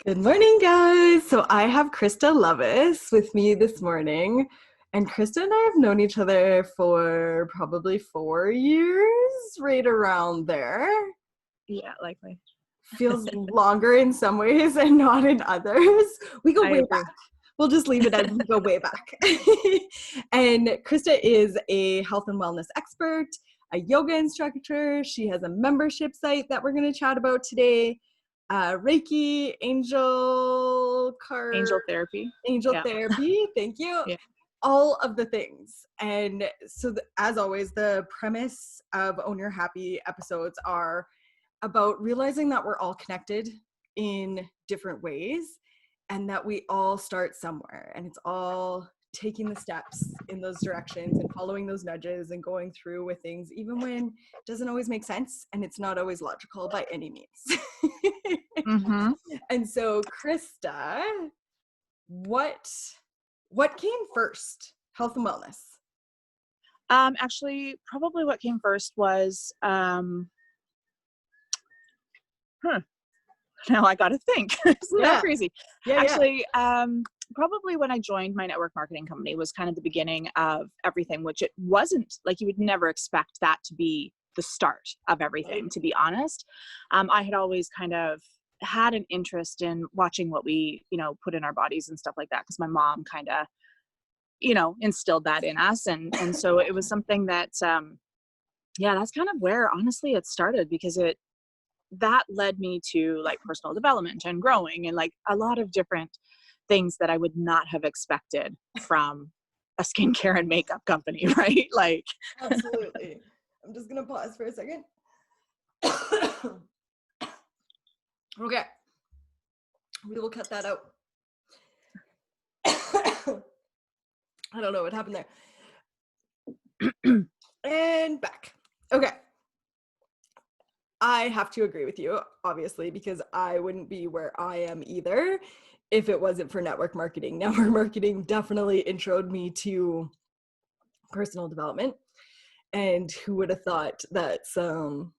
Good morning, guys. So I have Christa Lovas with me this morning. And Christa and I have known each other for probably 4 years, right around there. Yeah, likely. Feels longer in some ways and not in others. We go I way agree. back. We'll just leave it as we go way back. And Christa is a health and wellness expert, a yoga instructor. She has a membership site that we're going to chat about today. Reiki, angel Therapy. Yeah. therapy. Thank you. Yeah. All of the things. And so, as always, the premise of Own Your Happy episodes are about realizing that we're all connected in different ways and that we all start somewhere, and it's all taking the steps in those directions and following those nudges and going through with things, even when it doesn't always make sense and it's not always logical by any means. Mm-hmm. And so, Christa, what came first? Health and wellness? Actually, probably what came first was now I got to think. Isn't that crazy? Yeah. Actually, probably when I joined my network marketing company was kind of the beginning of everything, which it wasn't. Like, you would never expect that to be the start of everything, to be honest. I had always kind of had an interest in watching what we, put in our bodies and stuff like that, because my mom kind of, instilled that in us. And so it was something that, that's kind of where honestly it started, because that led me to like personal development and growing and like a lot of different things that I would not have expected from a skincare and makeup company, right? Like, absolutely. I'm just going to pause for a second. Okay. We will cut that out. I don't know what happened there. And back. Okay. I have to agree with you, obviously, because I wouldn't be where I am either if it wasn't for network marketing. Network marketing definitely introed me to personal development. And who would have thought that some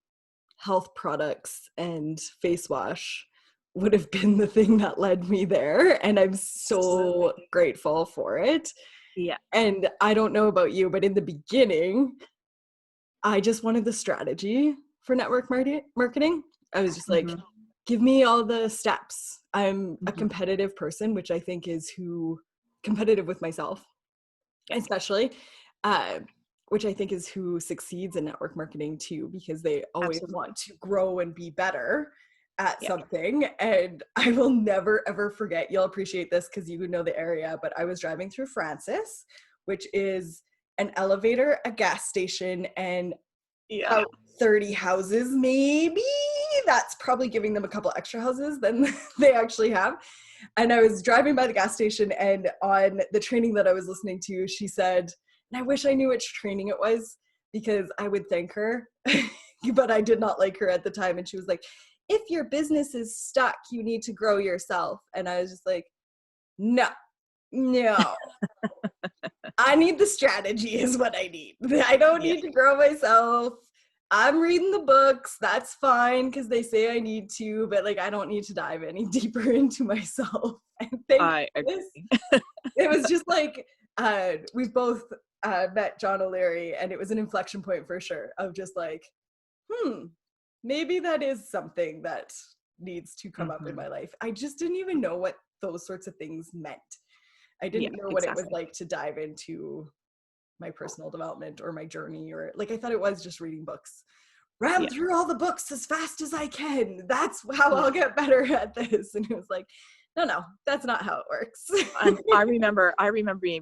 health products and face wash would have been the thing that led me there. And I'm so grateful for it. Yeah. And I don't know about you, but in the beginning, I just wanted the strategy for network marketing. I was just like, give me all the steps. I'm a competitive person, which I think is competitive with myself, especially, which I think is who succeeds in network marketing too, because they always want to grow and be better at something. And I will never, ever forget, you'll appreciate this because you know the area, but I was driving through Francis, which is an elevator, a gas station, and about 30 houses, maybe. That's probably giving them a couple extra houses than they actually have. And I was driving by the gas station, and on the training that I was listening to, she said, and I wish I knew which training it was because I would thank her, but I did not like her at the time. And she was like, if your business is stuck, you need to grow yourself. And I was just like, no. I need the strategy is what I need. I don't need to grow myself. I'm reading the books. That's fine because they say I need to, but like I don't need to dive any deeper into myself. And it was just like we've both met John O'Leary, and it was an inflection point for sure of just like, maybe that is something that needs to come up in my life. I just didn't even know what those sorts of things meant. I didn't know what it was like to dive into my personal development or my journey, or like I thought it was just reading books. Ram through all the books as fast as I can. That's how I'll get better at this. And it was like, no, that's not how it works. I remember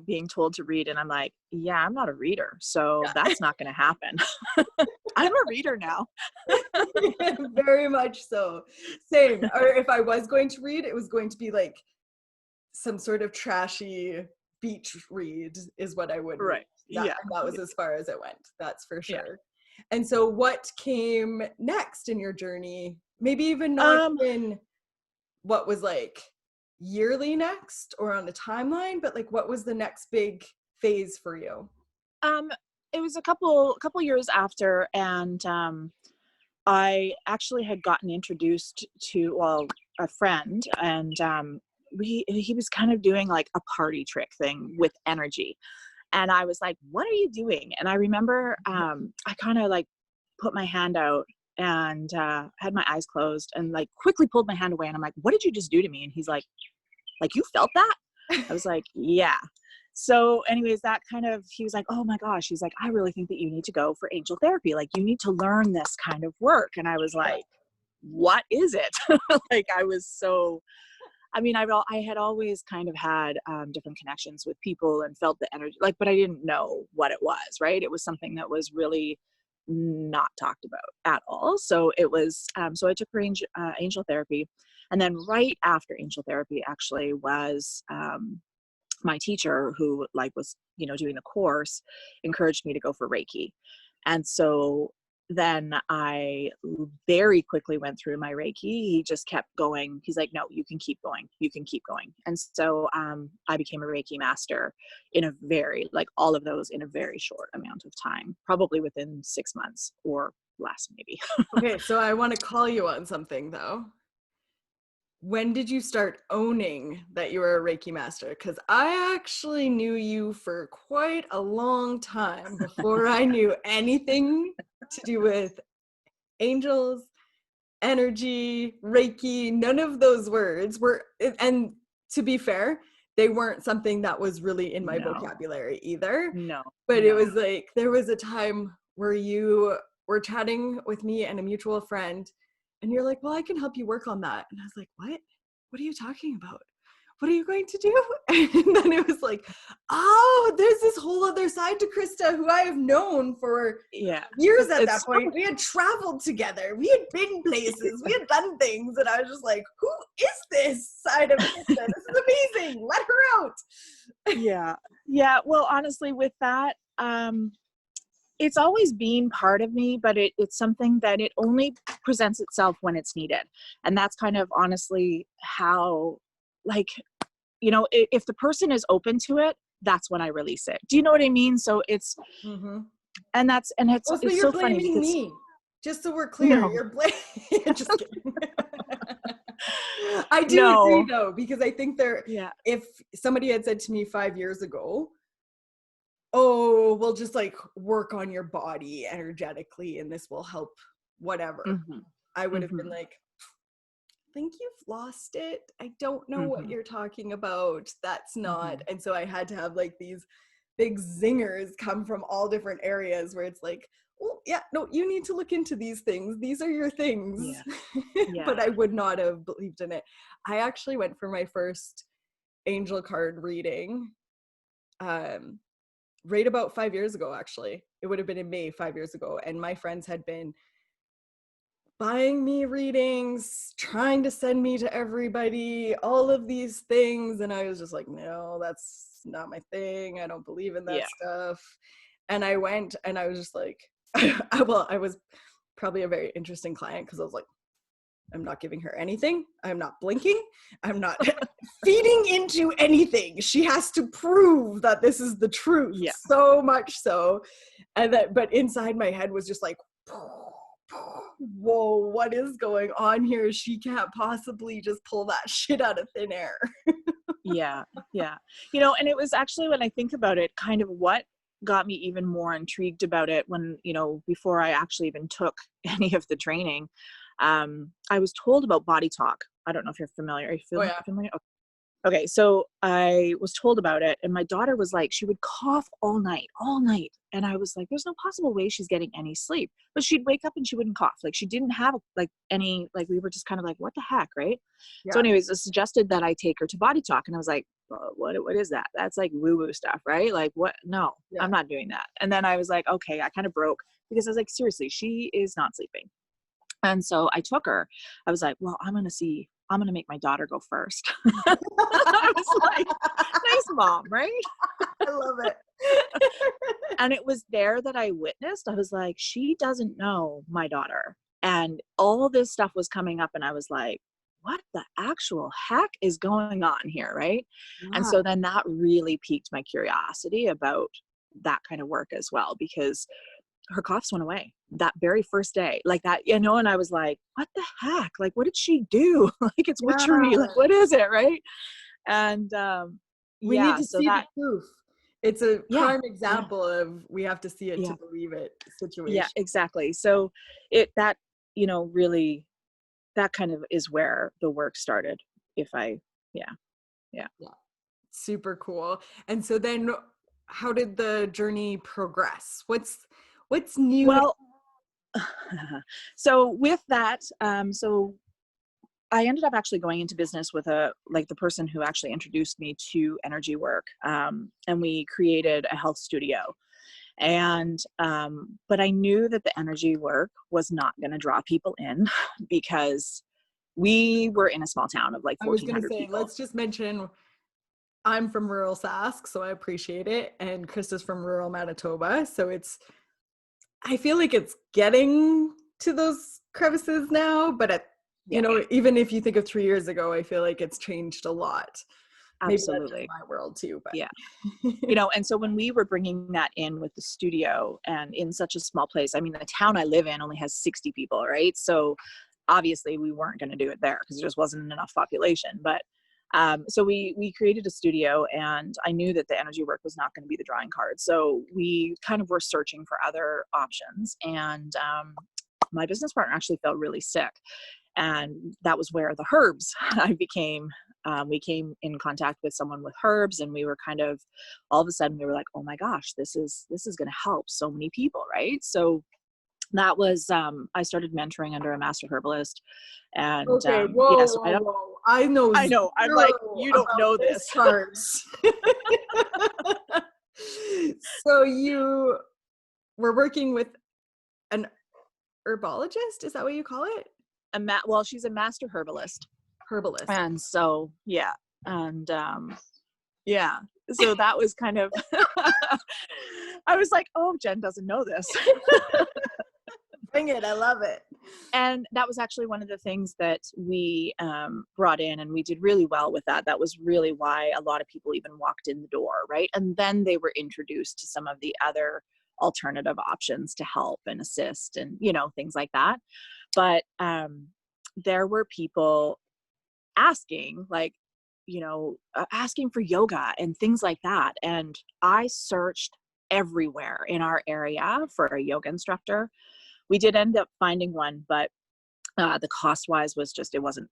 being told to read, and I'm like, yeah, I'm not a reader, so that's not going to happen. I'm a reader now. Very much so. Same. Or if I was going to read, it was going to be like some sort of trashy beach read is what I would read. That was as far as it went. That's for sure. Yeah. And so what came next in your journey? Maybe even not in what was like yearly next or on the timeline, but like what was the next big phase for you? It was a couple years after, and I actually had gotten introduced to, well, a friend, and he was kind of doing like a party trick thing with energy. And I was like, what are you doing? And I remember I kind of like put my hand out and had my eyes closed and like quickly pulled my hand away. And I'm like, what did you just do to me? And he's like, you felt that? I was like, yeah. So anyways, that kind of, he was like, oh my gosh. He's like, I really think that you need to go for angel therapy. Like, you need to learn this kind of work. And I was like, what is it? Like, I was so, I mean, I had always kind of had different connections with people and felt the energy, like, but I didn't know what it was, right? It was something that was really not talked about at all. So it was, so I took angel therapy. And then right after angel therapy actually was my teacher, who like was, doing the course, encouraged me to go for Reiki. And so then I very quickly went through my Reiki. He just kept going. He's like, no, you can keep going. You can keep going. And so I became a Reiki Master in a very, like all of those in a very short amount of time, probably within 6 months or less maybe. Okay, so I want to call you on something though. When did you start owning that you were a Reiki Master? Because I actually knew you for quite a long time before I knew anything to do with angels, energy, Reiki. None of those words were, and to be fair, they weren't something that was really in my vocabulary either. No. But it was like, there was a time where you were chatting with me and a mutual friend, and you're like, well, I can help you work on that. And I was like, what? What are you talking about? What are you going to do? And then it was like, oh, there's this whole other side to Christa who I have known for years at that point. We had traveled together. We had been places. We had done things. And I was just like, who is this side of Christa? This is amazing. Let her out. Yeah. Yeah. Well, honestly, with that, it's always been part of me, but it's something that it only presents itself when it's needed. And that's kind of honestly how, like, if the person is open to it, that's when I release it. Do you know what I mean? So it's, and it's, well, so it's you're so funny because me. Just so we're clear, you're blaming. Just kidding. I do agree though, because I think if somebody had said to me 5 years ago, oh, we'll just like work on your body energetically and this will help whatever, I would have been like, I think you've lost it. I don't know what you're talking about. That's not. And so I had to have like these big zingers come from all different areas where it's like, well, yeah, no, you need to look into these things. These are your things. But I would not have believed in it. I actually went for my first angel card reading right about 5 years ago, actually. It would have been in May 5 years ago. And my friends had been buying me readings, trying to send me to everybody, all of these things. And I was just like, no, that's not my thing. I don't believe in that stuff. And I went and I was just like, I was probably a very interesting client because I was like, I'm not giving her anything. I'm not blinking. I'm not feeding into anything. She has to prove that this is the truth. So much so. And but inside my head was just like, whoa, what is going on here? She can't possibly just pull that shit out of thin air. Yeah. And it was actually, when I think about it, kind of what got me even more intrigued about it when, before I actually even took any of the training, I was told about Bodytalk. I don't know if you're familiar. Are you familiar? Okay. So I was told about it, and my daughter was like, she would cough all night. And I was like, there's no possible way she's getting any sleep. But she'd wake up and she wouldn't cough. Like, she didn't have like any, like, we were just kind of like, what the heck, right? So anyways, it suggested that I take her to Bodytalk. And I was like, what is that? That's like woo-woo stuff, right? Like, what? No, I'm not doing that. And then I was like, okay, I kind of broke, because I was like, seriously, she is not sleeping. And so I took her. I was like, well, I'm going to make my daughter go first. I was like, nice mom, right? I love it. And it was there that I witnessed. I was like, she doesn't know my daughter. And all this stuff was coming up. And I was like, what the actual heck is going on here, right? And so then that really piqued my curiosity about that kind of work as well, because her coughs went away that very first day, like that, you know, and I was like, what the heck? Like, what did she do? Like, it's witchery. Like, what is it? Right. And, we need to so see that, the proof. It's a yeah, prime example of we have to see it yeah, to believe it situation. yeah, exactly. So that, you know, really, that kind of is where the work started. Yeah. Super cool. And so then how did the journey progress? What's new? Well, so with that, so I ended up actually going into business with the person who actually introduced me to energy work. And we created a health studio. And, but I knew that the energy work was not going to draw people in because we were in a small town of like I was going 1,400 to say, people. let's just mention I'm from rural Sask, so I appreciate it. And Christa's from rural Manitoba. So I feel like it's getting to those crevices now, but you know, even if you think of 3 years ago, I feel like it's changed a lot. Absolutely. Maybe that's just my world too, but yeah. You know, and so when we were bringing that in with the studio and in such a small place, I mean, the town I live in only has 60 people, right? So obviously we weren't going to do it there because there just wasn't enough population. But so we created a studio, and I knew that the energy work was not going to be the drawing card. So we kind of were searching for other options. And my business partner actually felt really sick. And that was where the herbs we came in contact with someone with herbs, and we were kind of, all of a sudden we were like, oh my gosh, this is going to help so many people. Right. So that was, I started mentoring under a master herbalist. And okay, whoa. I know. I'm like, you don't know this. So you were working with an herbologist? Is that what you call it? Well, she's a master herbalist. And so, yeah. And, yeah. So that was kind of, I was like, oh, Jen doesn't know this. Bring it. I love it. And that was actually one of the things that we brought in, and we did really well with that. That was really why a lot of people even walked in the door, right? And then they were introduced to some of the other alternative options to help and assist and, you know, things like that. But there were people asking, like, you know, asking for yoga and things like that. And I searched everywhere in our area for a yoga instructor. We did end up finding one, but the cost wise was just, it wasn't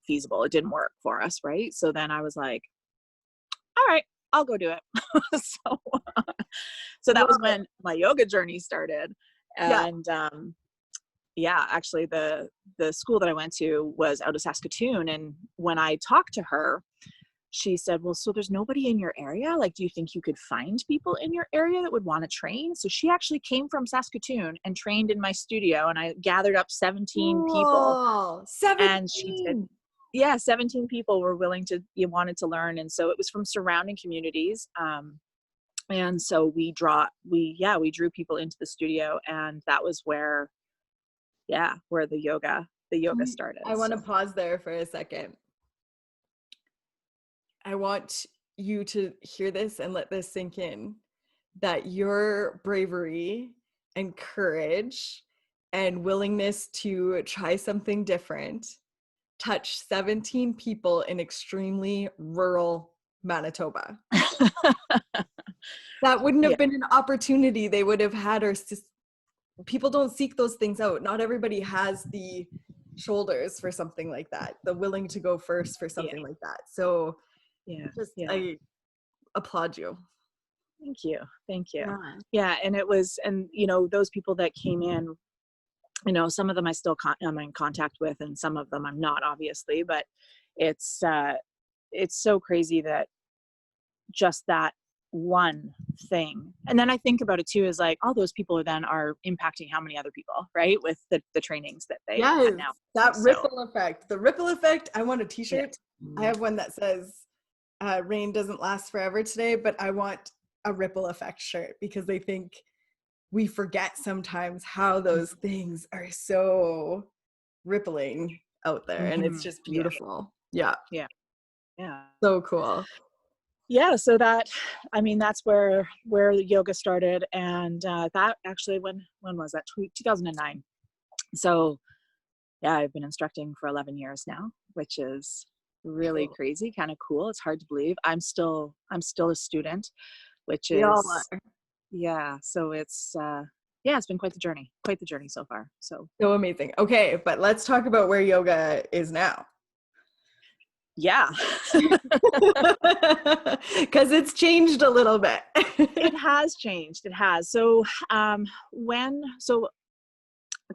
feasible. It didn't work for us. Right. So then I was like, all right, I'll go do it. So that was when my yoga journey started. And actually the school that I went to was out of Saskatoon. And when I talked to her, she said, well, so there's nobody in your area. Like, do you think you could find people in your area that would want to train? So she actually came from Saskatoon and trained in my studio, and I gathered up 17 people. 17. And she said, 17 people were wanted to learn. And so it was from surrounding communities. And so we drew people into the studio, and that was where the yoga started. I want to pause there for a second. I want you to hear this and let this sink in, that your bravery and courage and willingness to try something different touched 17 people in extremely rural Manitoba. That wouldn't have been an opportunity they would have had, or people don't seek those things out. Not everybody has the shoulders for something like that, the willing to go first for something like that. So I applaud you. Thank you. Yeah. And it was, and you know, those people that came in, you know, some of them I still am in contact with, and some of them I'm not, obviously, but it's so crazy that just that one thing. And then I think about it too, is like, all those people are impacting how many other people, right? With the trainings that they have now. That ripple effect, the ripple effect. I want a t-shirt. I have one that says, rain doesn't last forever today, but I want a ripple effect shirt, because I think we forget sometimes how those things are so rippling out there, and it's just beautiful. Yeah. Yeah. So cool. yeah, so that, I mean, that's where the yoga started. And that actually, when was that? 2009. So yeah, I've been instructing for 11 years now, which is really Cool. crazy, kind of cool. It's hard to believe. I'm still a student, which We all is, are. yeah. So it's, yeah, it's been quite the journey so far. So So amazing. Okay, but let's talk about where yoga is now. yeah, Because it's changed a little bit. it has changed. It has. So, so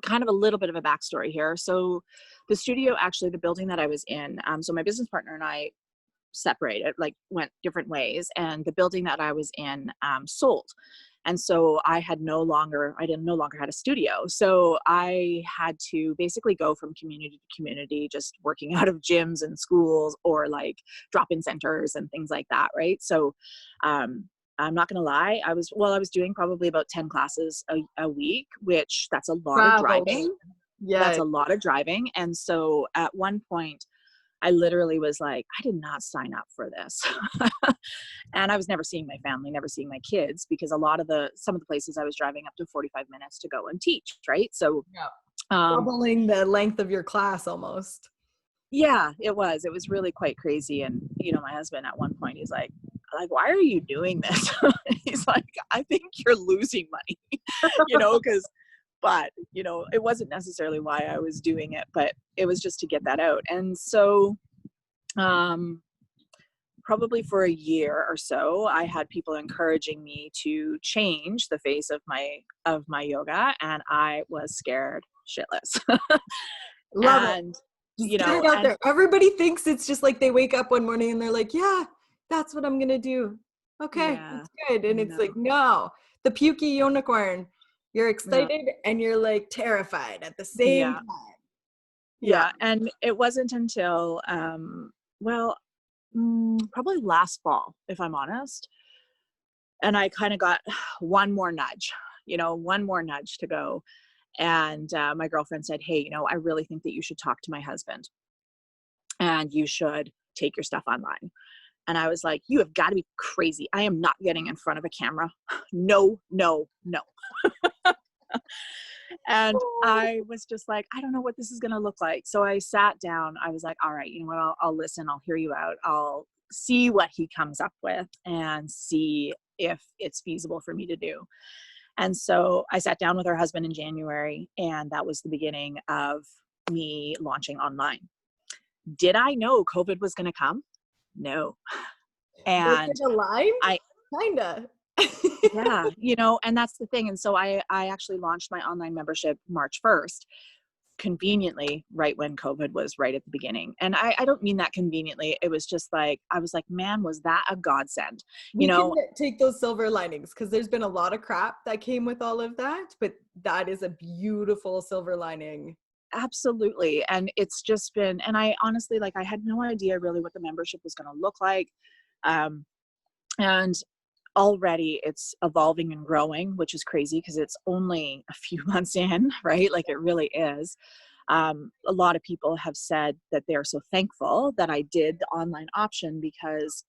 kind of a little bit of a backstory here. So the studio, actually, the building that I was in, so my business partner and I separated, like went different ways, and the building that I was in sold. And so I no longer had a studio. So I had to basically go from community to community, just working out of gyms and schools or like drop-in centers and things like that. Right. So I'm not going to lie. I was doing probably about 10 classes a week, which that's a lot of Travel. driving. That's Yeah. a lot of driving. And so at one point, I literally was like, I did not sign up for this. And I was never seeing my family, never seeing my kids, because some of the places I was driving up to 45 minutes to go and teach. Right. So, Yeah. Doubling the length of your class almost. yeah, it was really quite crazy. And, my husband at one point, he's like, why are you doing this? He's like, I think you're losing money, but it wasn't necessarily why I was doing it, but it was just to get that out. And so, probably for a year or so, I had people encouraging me to change the face of my yoga, and I was scared shitless. Love it. And Just get it out and there. Everybody thinks it's just like they wake up one morning and they're like, yeah, that's what I'm going to do. Okay, yeah, that's good. And it's no, like, no, the pukey unicorn. You're no, excited and you're like terrified at the same yeah, time. Yeah. yeah. And it wasn't until well, probably last fall, if I'm honest, and I kind of got one more nudge, to go. And my girlfriend said, hey, I really think that you should talk to my husband and you should take your stuff online. And I was like, you have got to be crazy. I am not getting in front of a camera. No, no, no. And I was just like, I don't know what this is going to look like. So I sat down. I was like, all right, you know what? I'll listen. I'll hear you out. I'll see what he comes up with and see if it's feasible for me to do. And so I sat down with her husband in January, and that was the beginning of me launching online. Did I know COVID was going to come? No. And aligned? I, Kinda. yeah, and that's the thing. And so I actually launched my online membership March 1st, conveniently right when COVID was right at the beginning. And I don't mean that conveniently. It was just like, I was like, man, was that a godsend? We can take those silver linings because there's been a lot of crap that came with all of that, but that is a beautiful silver lining. Absolutely. And it's just been, and I honestly, I had no idea really what the membership was going to look like. And already it's evolving and growing, which is crazy because it's only a few months in, right? Like it really is. A lot of people have said that they're so thankful that I did the online option because,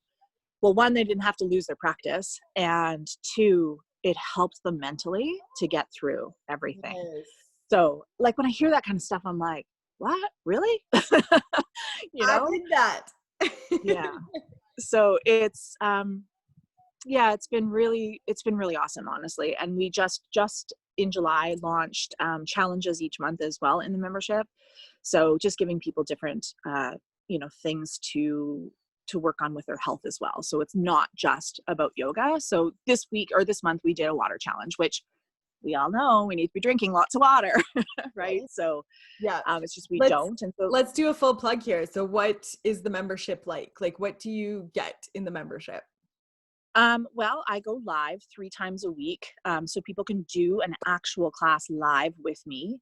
well, one, they didn't have to lose their practice, and two, it helps them mentally to get through everything. Yes. So when I hear that kind of stuff, I'm like, what? Really? I did that. Yeah. So it's, yeah, it's been really awesome, honestly. And we just in July launched challenges each month as well in the membership. So just giving people different, things to work on with their health as well. So it's not just about yoga. So this month we did a water challenge, which we all know we need to be drinking lots of water, right? So yeah, it's just we let's, don't. And so let's do a full plug here. So what is the membership like? Like, what do you get in the membership? Well, I go live 3 times a week. So people can do an actual class live with me.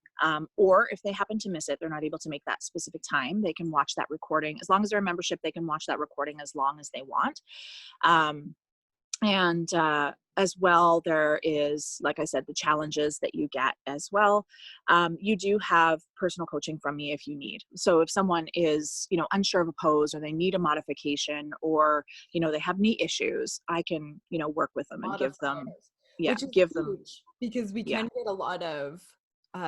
Or if they happen to miss it, they're not able to make that specific time, they can watch that recording. As long as they're a membership, they can watch that recording as long as they want. And as well, there is, like I said, the challenges that you get as well. You do have personal coaching from me if you need. So if someone is, unsure of a pose, or they need a modification, or, they have knee issues, I can, work with them and give them, Modifiers, which is give them, huge because we yeah, can get a lot of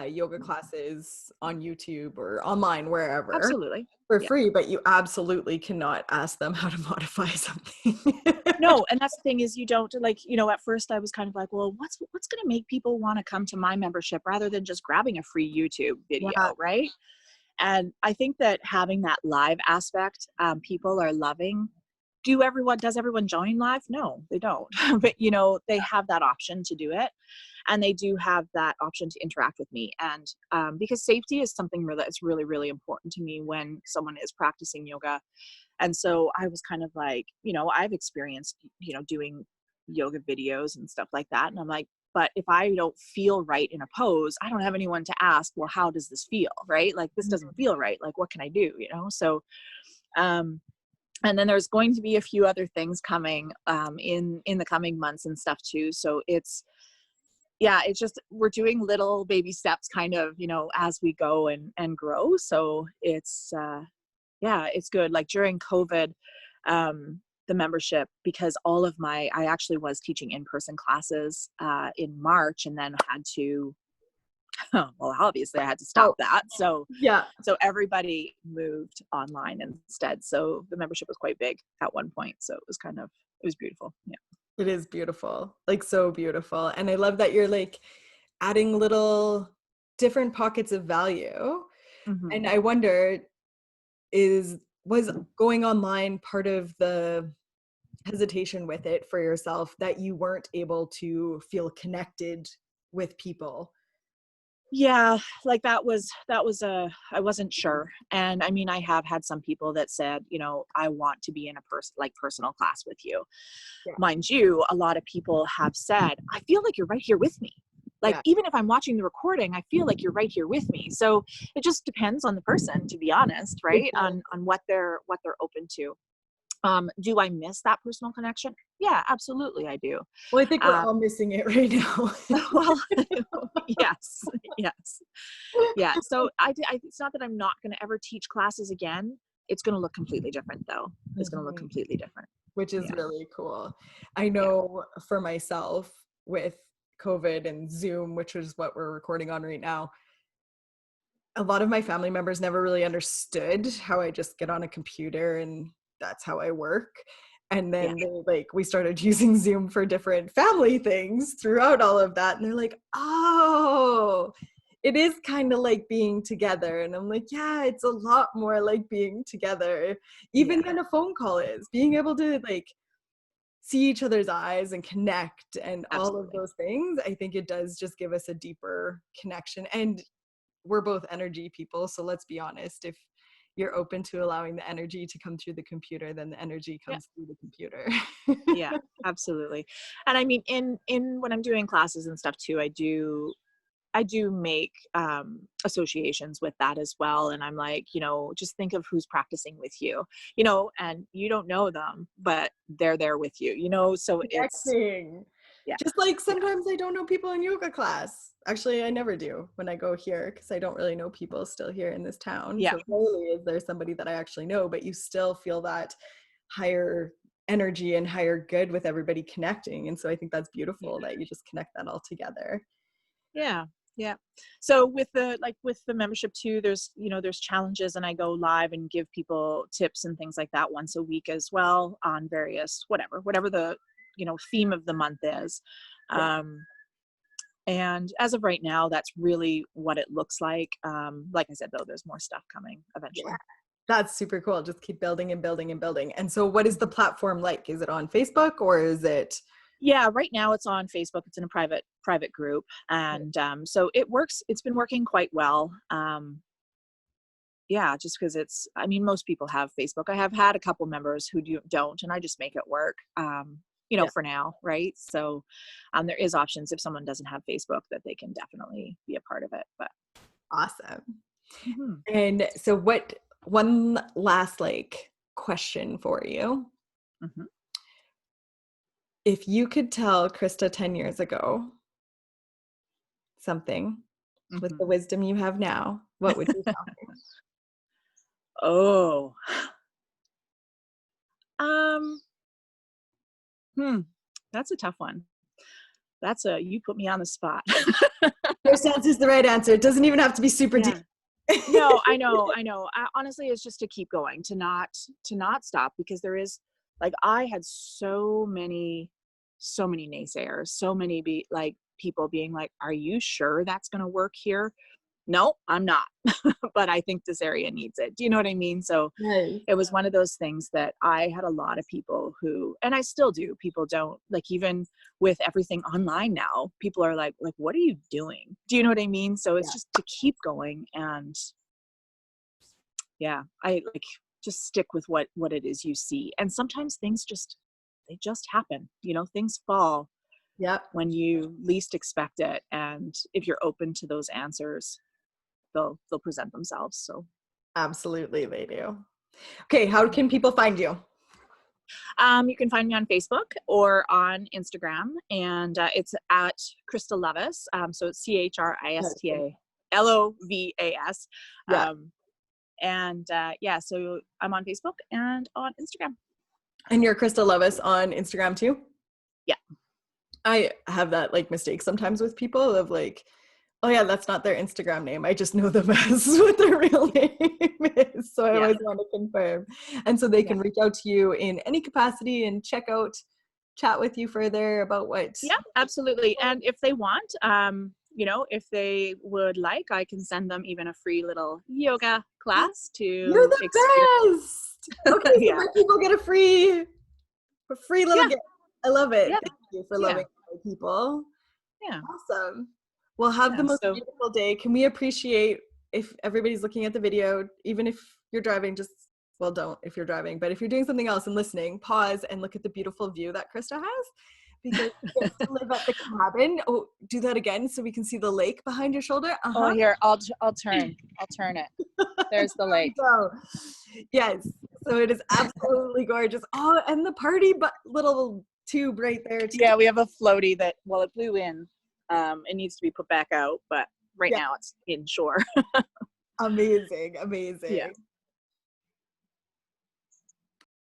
yoga classes on YouTube or online, wherever, absolutely. for Yeah. free, but you absolutely cannot ask them how to modify something. No, and that's the thing is, you don't, like, at first I was kind of like, well, what's going to make people want to come to my membership rather than just grabbing a free YouTube Yeah. video, right? And I think that having that live aspect, people are loving. Does everyone join live? No, they don't. But, they have that option to do it. And they do have that option to interact with me. And because safety is something that's really, really important to me when someone is practicing yoga. And so I was kind of like, I've experienced, doing yoga videos and stuff like that. And I'm like, but if I don't feel right in a pose, I don't have anyone to ask, well, how does this feel? Right? Like, this doesn't feel right. Like, what can I do? So, and then there's going to be a few other things coming in the coming months and stuff too. So it's just, we're doing little baby steps kind of, as we go and grow. So it's, it's good. Like during COVID, the membership, because I actually was teaching in-person classes in March, and then had to, well, obviously I had to stop that. So Yeah. so everybody moved online instead. So the membership was quite big at one point. So it was beautiful. Yeah. It is beautiful, like so beautiful. And I love that you're like adding little different pockets of value. Mm-hmm. And I wonder, was going online part of the hesitation with it for yourself, that you weren't able to feel connected with people? Yeah, like that was I wasn't sure. And I mean, I have had some people that said, I want to be in a personal class with you. Yeah. Mind you, a lot of people have said, I feel like you're right here with me. Like, Yeah. even if I'm watching the recording, I feel like you're right here with me. So it just depends on the person, to be honest, right? On what they're open to. Do I miss that personal connection? Yeah, absolutely I do. Well, I think we're all missing it right now. Well, yes. Yeah. So it's not that I'm not going to ever teach classes again. It's going to look completely different though. It's going to look completely different. Which is really cool. I know for myself, with COVID and Zoom, which is what we're recording on right now, a lot of my family members never really understood how I just get on a computer and that's how I work. And then we started using Zoom for different family things throughout all of that. And they're like, oh, it is kind of like being together. And I'm like, yeah, it's a lot more like being together, even than a phone call is. Being able to like see each other's eyes and connect and all of those things, I think it does just give us a deeper connection. And we're both energy people, so let's be honest, if you're open to allowing the energy to come through the computer, then the energy comes through the computer. Yeah, absolutely. And I mean, in when I'm doing classes and stuff too, I do make associations with that as well. And I'm like, just think of who's practicing with you, and you don't know them, but they're there with you, so Connecting. It's just like sometimes I don't know people in yoga class. Actually, I never do when I go here, because I don't really know people still here in this town. Yeah. So rarely is there somebody that I actually know, but you still feel that higher energy and higher good with everybody connecting. And so I think that's beautiful that you just connect that all together. Yeah. So with the membership too, there's challenges, and I go live and give people tips and things like that once a week as well on various, whatever the, theme of the month is. And as of right now, that's really what it looks like. Like I said, though, there's more stuff coming eventually. Yeah, that's super cool. Just keep building and building and building. And so what is the platform like? Is it on Facebook or is it? Yeah, right now it's on Facebook. It's in a private group. And so it works. It's been working quite well. Just because most people have Facebook. I have had a couple members who don't, and I just make it work. For now, right? So there is options if someone doesn't have Facebook that they can definitely be a part of it. But awesome. Mm-hmm. And so one last question for you. Mm-hmm. If you could tell Christa 10 years ago something with the wisdom you have now, what would you tell me? Oh, that's a tough one. You put me on the spot. First answer is the right answer. It doesn't even have to be super deep. No, I know. Honestly, it's just to keep going, to not stop, because there is, like, I had so many naysayers, so many people being like, are you sure that's going to work here? No, I'm not. But I think this area needs it. Do you know what I mean? So It was one of those things that I had a lot of people who, and I still do, people don't, like, even with everything online now, people are like, what are you doing? Do you know what I mean? So it's just to keep going. And I just stick with what it is you see. And sometimes things they just happen, things fall when you least expect it. And if you're open to those answers, they'll present themselves. So absolutely, they do. Okay, how can people find you? You can find me on Facebook or on Instagram, and it's at Christa Lovas. So it's CHRISTA LOVAS. So I'm on Facebook and on Instagram. And you're Christa Lovas on Instagram too? Yeah. I have that mistake sometimes with people of oh yeah, that's not their Instagram name. I just know them as what their real name is. So I always want to confirm. And so they can reach out to you in any capacity and chat with you further about what. Yeah, absolutely. And if they want, if they would like, I can send them even a free little yoga class to You're the best. Okay, so where people get a free little gift. I love it. Yeah. Thank you for loving people. Yeah. Awesome. Well, have the most beautiful day. Can we appreciate, if everybody's looking at the video, even if you're driving, don't if you're driving, but if you're doing something else and listening, pause and look at the beautiful view that Christa has, because you get to live at the cabin. Oh, do that again so we can see the lake behind your shoulder. Oh, here, I'll turn it. There's the lake. Yes. So it is absolutely gorgeous. Oh, and the party little tube right there too. Yeah, we have a floaty that, it blew in. It needs to be put back out, but right now it's inshore. Amazing. Yeah.